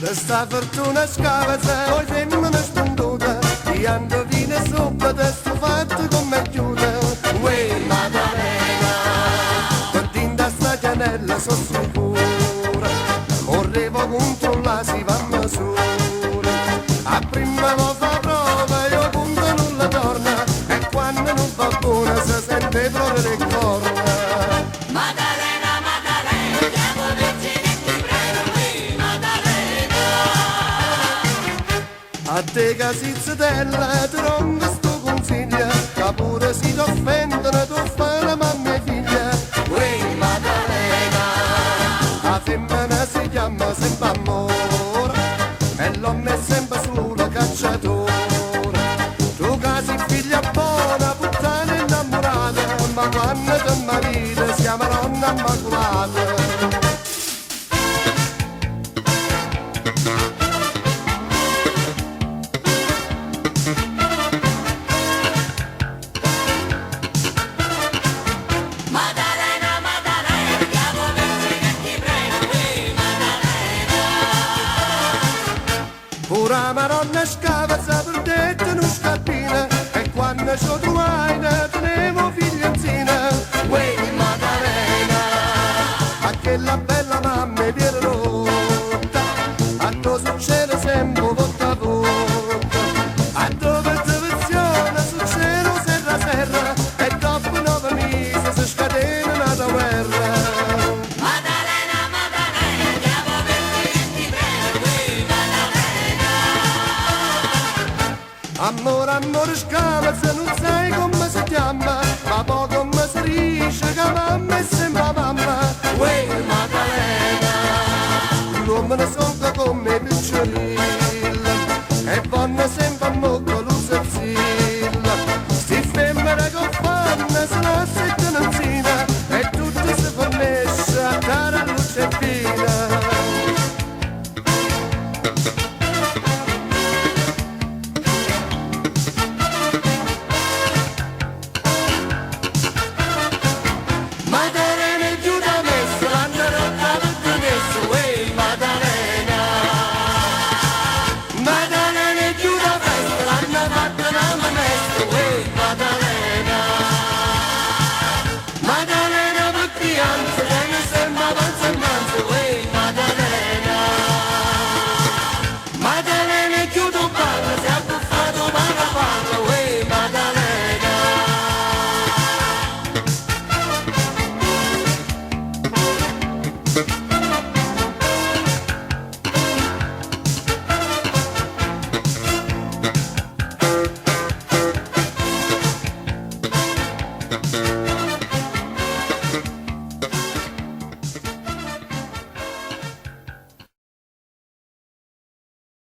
Sta fortuna scavazza, poi femmina spanduta, ti hanno vino sopra, te sto fatto come chiude. Uè Maddalena, per tinta sta chianella so sicura, correvo contro la si va a misura. A prima lo fa prova, io punto non la torna, e quando non va buona si sente proprio le corna. A te che si zitella, ti rompo sto consiglio, che pure si ti offendono, tu fai la mamma e figlia. Uè Maddalena, la femmina si chiama sempre amore, e l'uomo è sempre solo cacciatore. Tu che sei figlia buona, puttana innamorata, ma quando ti marito si chiama nonna immacolata. Ora Maronna scavazza per detto non scappina, e quando ci trovai ne tenevo figlianzina. Uè Maddalena, a che la bella mamma è viene rotta, a dove succede sempre volta a volta, a dove divizione succede serra, e dopo 9 mesi si scatena una guerra. Amore, amore scavazza, non sai come si chiama, ma poi come si dice che mamma è